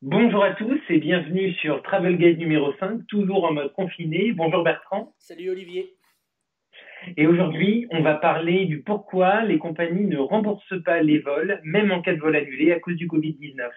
Bonjour à tous et bienvenue sur Travel Guide numéro 5, toujours en mode confiné. Bonjour Bertrand. Salut Olivier. Et aujourd'hui, on va parler du pourquoi les compagnies ne remboursent pas les vols, même en cas de vol annulé à cause du Covid-19.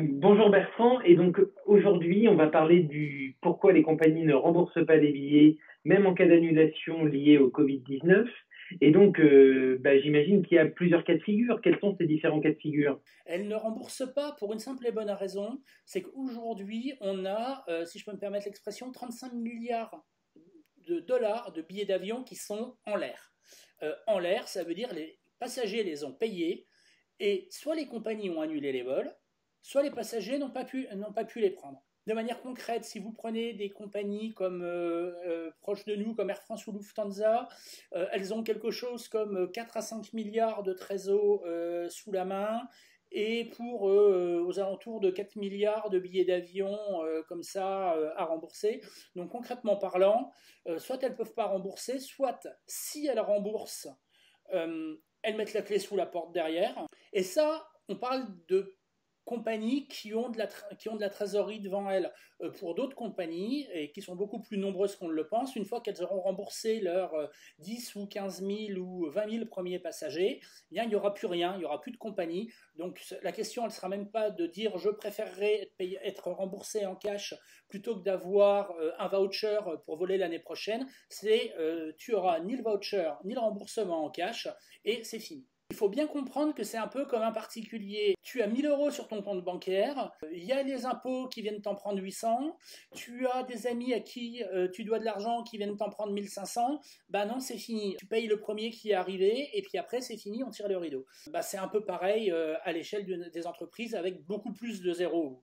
Bonjour Bertrand. Et donc aujourd'hui, on va parler du pourquoi les compagnies ne remboursent pas les billets, même en cas d'annulation liée au Covid-19. Et donc, j'imagine qu'il y a plusieurs cas de figure. Quels sont ces différents cas de figure? Elle ne rembourse pas pour une simple et bonne raison, c'est qu'aujourd'hui, on a, si je peux me permettre l'expression, 35 milliards de dollars de billets d'avion qui sont en l'air. En l'air, ça veut dire les passagers les ont payés et soit les compagnies ont annulé les vols, soit les passagers n'ont pas pu les prendre. De manière concrète, si vous prenez des compagnies comme proches de nous, comme Air France ou Lufthansa, elles ont quelque chose comme 4 à 5 milliards de trésors sous la main et pour aux alentours de 4 milliards de billets d'avion comme ça à rembourser. Donc concrètement parlant, soit elles ne peuvent pas rembourser, soit si elles remboursent, elles mettent la clé sous la porte derrière. Et ça, on parle de compagnies qui ont de la trésorerie devant elles. Pour d'autres compagnies, et qui sont beaucoup plus nombreuses qu'on ne le pense, une fois qu'elles auront remboursé leurs 10 ou 15 000 ou 20 000 premiers passagers, eh bien, il n'y aura plus rien, il n'y aura plus de compagnie. Donc la question, elle ne sera même pas de dire je préférerais être remboursé en cash plutôt que d'avoir un voucher pour voler l'année prochaine. C'est tu auras ni le voucher ni le remboursement en cash et c'est fini. Il faut bien comprendre que c'est un peu comme un particulier. Tu as 1000 euros sur ton compte bancaire, il y a les impôts qui viennent t'en prendre 800, tu as des amis à qui tu dois de l'argent qui viennent t'en prendre 1500, bah non, c'est fini. Tu payes le premier qui est arrivé et puis après, c'est fini, on tire le rideau. Bah, c'est un peu pareil à l'échelle des entreprises avec beaucoup plus de zéros.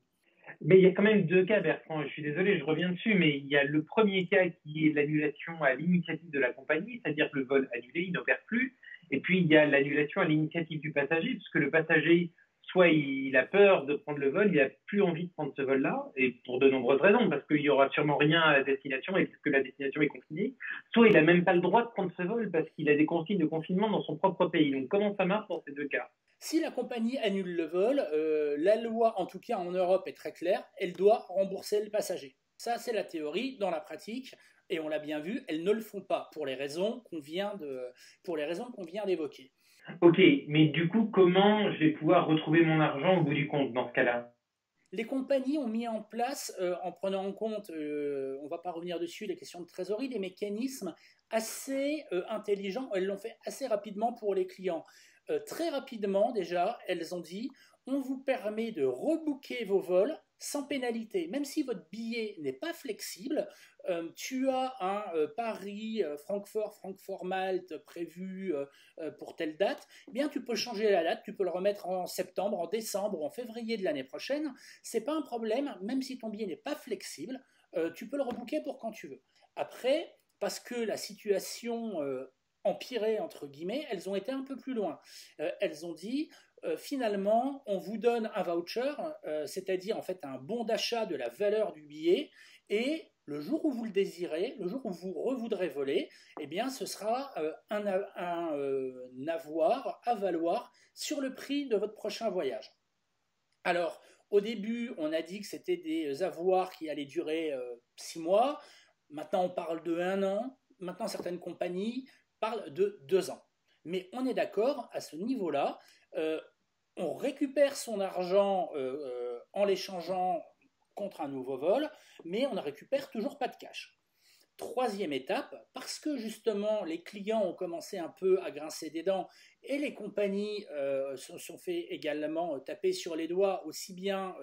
Mais il y a quand même deux cas, Bertrand. Je suis désolé, je reviens dessus, mais il y a le premier cas qui est l'annulation à l'initiative de la compagnie, c'est-à-dire que le vol annulé, il n'opère plus. Et puis, il y a l'annulation à l'initiative du passager, puisque le passager, soit il a peur de prendre le vol, il n'a plus envie de prendre ce vol-là, et pour de nombreuses raisons, parce qu'il n'y aura sûrement rien à la destination et que la destination est confinée, soit il n'a même pas le droit de prendre ce vol parce qu'il a des consignes de confinement dans son propre pays. Donc, comment ça marche dans ces deux cas? Si la compagnie annule le vol, la loi, en tout cas en Europe, est très claire, elle doit rembourser le passager. Ça, c'est la théorie. Dans la pratique, et on l'a bien vu, elles ne le font pas pour les raisons qu'on vient d'évoquer. Ok, mais du coup, comment je vais pouvoir retrouver mon argent au bout du compte dans ce cas-là? Les compagnies ont mis en place, en prenant en compte, on ne va pas revenir dessus, les questions de trésorerie, des mécanismes assez intelligents. Elles l'ont fait assez rapidement pour les clients. Très rapidement, déjà, elles ont dit on vous permet de rebooker vos vols sans pénalité. Même si votre billet n'est pas flexible, tu as un Paris-Francfort, Francfort-Malte prévu pour telle date, eh bien tu peux changer la date, tu peux le remettre en septembre, en décembre, en février de l'année prochaine. C'est pas un problème, même si ton billet n'est pas flexible, tu peux le rebooker pour quand tu veux. Après, parce que la situation empirait, entre guillemets, elles ont été un peu plus loin. Elles ont dit, finalement, on vous donne un voucher, c'est-à-dire en fait un bon d'achat de la valeur du billet, et le jour où vous le désirez, le jour où vous revoudrez voler, eh bien, ce sera un avoir à valoir sur le prix de votre prochain voyage. Alors, au début, on a dit que c'était des avoirs qui allaient durer 6 mois. Maintenant, on parle de 1 an. Maintenant, certaines compagnies parlent de 2 ans. Mais on est d'accord, à ce niveau-là, euh, on récupère son argent en l'échangeant contre un nouveau vol, mais on ne récupère toujours pas de cash. Troisième étape, parce que justement les clients ont commencé un peu à grincer des dents et les compagnies se sont fait également taper sur les doigts aussi bien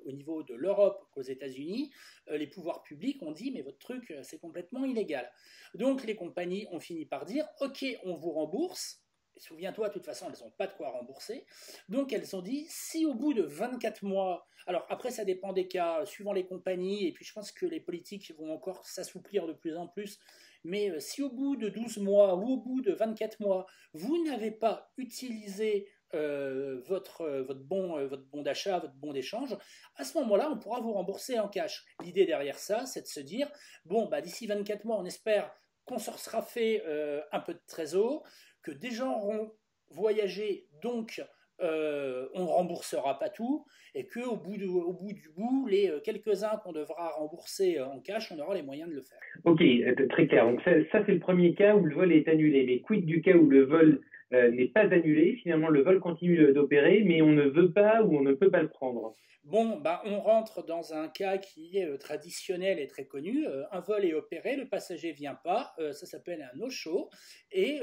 au niveau de l'Europe qu'aux États-Unis, les pouvoirs publics ont dit mais votre truc c'est complètement illégal. Donc les compagnies ont fini par dire ok on vous rembourse. Souviens-toi, de toute façon, elles n'ont pas de quoi rembourser. Donc, elles ont dit, si au bout de 24 mois, alors après, ça dépend des cas, suivant les compagnies, et puis je pense que les politiques vont encore s'assouplir de plus en plus, mais si au bout de 12 mois ou au bout de 24 mois, vous n'avez pas utilisé votre bon d'achat, votre bon d'échange, à ce moment-là, on pourra vous rembourser en cash. L'idée derrière ça, c'est de se dire, bon, bah, d'ici 24 mois, on espère qu'on se sera fait un peu de trésor, que des gens auront voyagé, donc on ne remboursera pas tout, et qu'au bout du bout, les quelques-uns qu'on devra rembourser en cash, on aura les moyens de le faire. Ok, très clair. Donc ça c'est le premier cas où le vol est annulé. Mais quid du cas où le vol n'est pas annulé? Finalement, le vol continue d'opérer, mais on ne veut pas ou on ne peut pas le prendre. Bon, bah, on rentre dans un cas qui est traditionnel et très connu. Un vol est opéré, le passager vient pas, ça s'appelle un no-show, et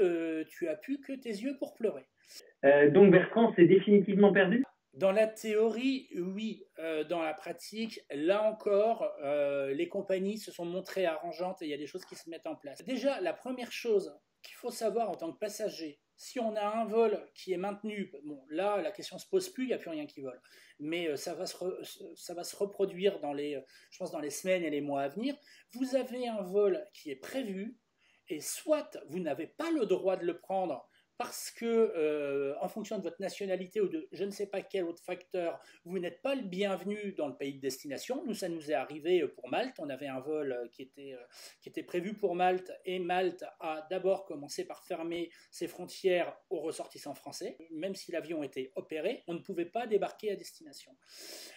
tu as plus que tes yeux pour pleurer. Donc Bertrand, c'est définitivement perdu? Dans la théorie, oui. Dans la pratique, là encore, les compagnies se sont montrées arrangeantes et il y a des choses qui se mettent en place. Déjà, la première chose qu'il faut savoir en tant que passager, si on a un vol qui est maintenu, bon, là, la question ne se pose plus, il n'y a plus rien qui vole. Mais ça va se reproduire je pense, dans les semaines et les mois à venir. Vous avez un vol qui est prévu et soit vous n'avez pas le droit de le prendre parce que, en fonction de votre nationalité ou de je ne sais pas quel autre facteur, vous n'êtes pas le bienvenu dans le pays de destination. Nous, ça nous est arrivé pour Malte. On avait un vol qui était prévu pour Malte, et Malte a d'abord commencé par fermer ses frontières aux ressortissants français. Même si l'avion était opéré, on ne pouvait pas débarquer à destination.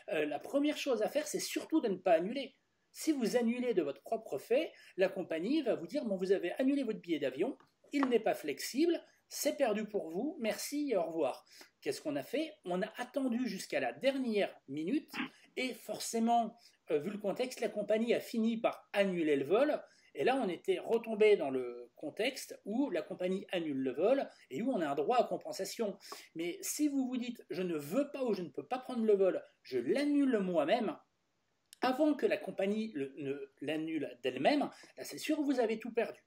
La première chose à faire, c'est surtout de ne pas annuler. Si vous annulez de votre propre fait, la compagnie va vous dire bon, vous avez annulé votre billet d'avion, il n'est pas flexible, c'est perdu pour vous, merci et au revoir. Qu'est-ce qu'on a fait? On a attendu jusqu'à la dernière minute et forcément, vu le contexte, la compagnie a fini par annuler le vol. Et là, on était retombé dans le contexte où la compagnie annule le vol et où on a un droit à compensation. Mais si vous vous dites je ne veux pas ou je ne peux pas prendre le vol, je l'annule moi-même, avant que la compagnie ne l'annule d'elle-même, là c'est sûr que vous avez tout perdu.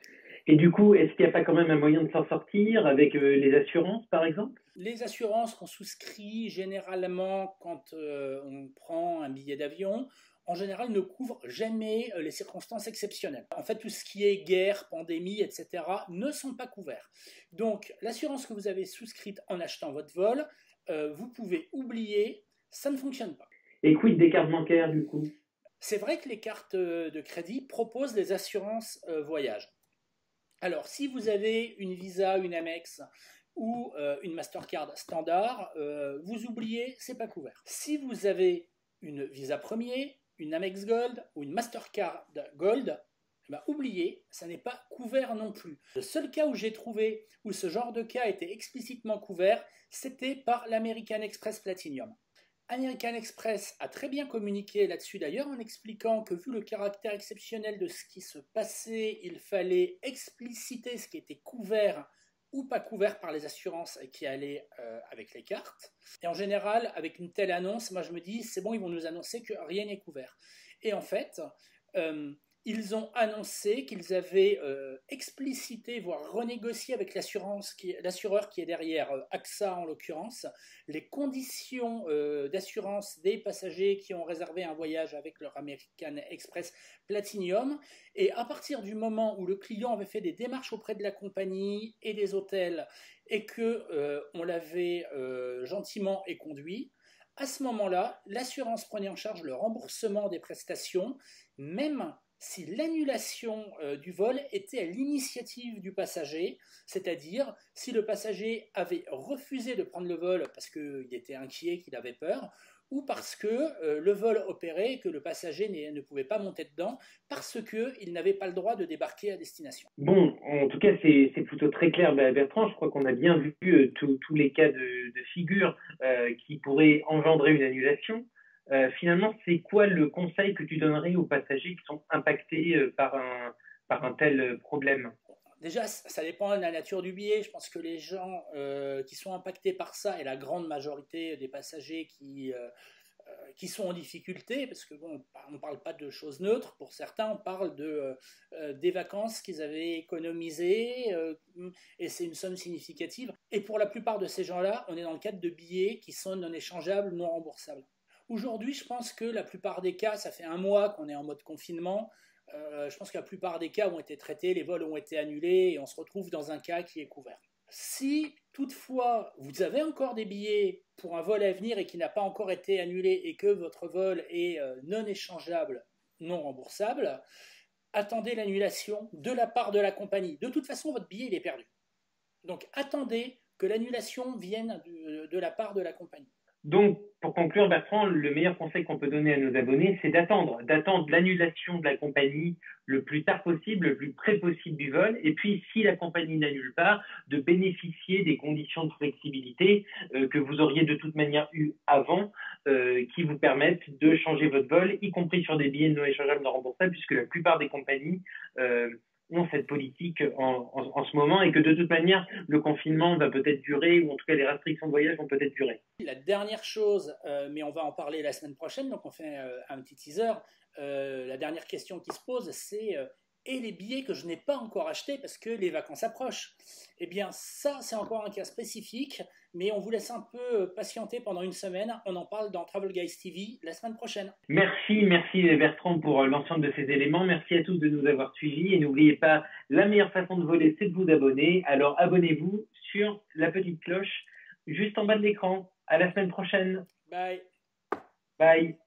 Et du coup, est-ce qu'il n'y a pas quand même un moyen de s'en sortir avec les assurances, par exemple? Les assurances qu'on souscrit généralement quand on prend un billet d'avion, en général, ne couvrent jamais les circonstances exceptionnelles. En fait, tout ce qui est guerre, pandémie, etc., ne sont pas couverts. Donc, l'assurance que vous avez souscrite en achetant votre vol, vous pouvez oublier, ça ne fonctionne pas. Et quid des cartes bancaires, du coup? C'est vrai que les cartes de crédit proposent des assurances voyage. Alors, si vous avez une Visa, une Amex ou une Mastercard standard, vous oubliez, c'est pas couvert. Si vous avez une Visa Premier, une Amex Gold ou une Mastercard Gold, ben, oubliez, ça n'est pas couvert non plus. Le seul cas où j'ai trouvé où ce genre de cas était explicitement couvert, c'était par l'American Express Platinum. American Express a très bien communiqué là-dessus d'ailleurs en expliquant que vu le caractère exceptionnel de ce qui se passait, il fallait expliciter ce qui était couvert ou pas couvert par les assurances qui allaient avec les cartes. Et en général, avec une telle annonce, moi je me dis, c'est bon, ils vont nous annoncer que rien n'est couvert. Et en fait, ils ont annoncé qu'ils avaient explicité, voire renégocié avec l'assureur qui est derrière, AXA en l'occurrence, les conditions d'assurance des passagers qui ont réservé un voyage avec leur American Express Platinum. Et à partir du moment où le client avait fait des démarches auprès de la compagnie et des hôtels et qu'on l'avait gentiment éconduit, à ce moment-là, l'assurance prenait en charge le remboursement des prestations, même si l'annulation du vol était à l'initiative du passager, c'est-à-dire si le passager avait refusé de prendre le vol parce qu'il était inquiet, qu'il avait peur, ou parce que le vol opérait et que le passager ne pouvait pas monter dedans parce qu'il n'avait pas le droit de débarquer à destination. Bon, en tout cas, c'est plutôt très clair, Bertrand. Je crois qu'on a bien vu tous les cas de figure qui pourraient engendrer une annulation. Finalement, c'est quoi le conseil que tu donnerais aux passagers qui sont impactés par un tel problème? Déjà, ça dépend de la nature du billet. Je pense que les gens qui sont impactés par ça, et la grande majorité des passagers qui sont en difficulté, parce que bon, on ne parle pas de choses neutres, pour certains, on parle des vacances qu'ils avaient économisées, et c'est une somme significative. Et pour la plupart de ces gens-là, on est dans le cadre de billets qui sont non échangeables, non remboursables. Aujourd'hui, je pense que la plupart des cas, ça fait un mois qu'on est en mode confinement, je pense que la plupart des cas ont été traités, les vols ont été annulés et on se retrouve dans un cas qui est couvert. Si toutefois vous avez encore des billets pour un vol à venir et qui n'a pas encore été annulé et que votre vol est non échangeable, non remboursable, attendez l'annulation de la part de la compagnie. De toute façon, votre billet il est perdu. Donc attendez que l'annulation vienne de la part de la compagnie. Donc, pour conclure, Bertrand, le meilleur conseil qu'on peut donner à nos abonnés, c'est d'attendre l'annulation de la compagnie le plus tard possible, le plus près possible du vol. Et puis, si la compagnie n'annule pas, de bénéficier des conditions de flexibilité que vous auriez de toute manière eu avant, qui vous permettent de changer votre vol, y compris sur des billets non échangeables, non remboursables, puisque la plupart des compagnies ont cette politique en ce moment et que de toute manière, le confinement va peut-être durer ou en tout cas les restrictions de voyage vont peut-être durer. La dernière chose, mais on va en parler la semaine prochaine, donc on fait un petit teaser. La dernière question qui se pose, c'est et les billets que je n'ai pas encore achetés parce que les vacances approchent. Eh bien, ça, c'est encore un cas spécifique, mais on vous laisse un peu patienter pendant une semaine. On en parle dans Travel Guys TV la semaine prochaine. Merci Bertrand pour l'ensemble de ces éléments. Merci à tous de nous avoir suivis et n'oubliez pas, la meilleure façon de voler, c'est de vous abonner. Alors abonnez-vous sur la petite cloche juste en bas de l'écran. À la semaine prochaine. Bye. Bye.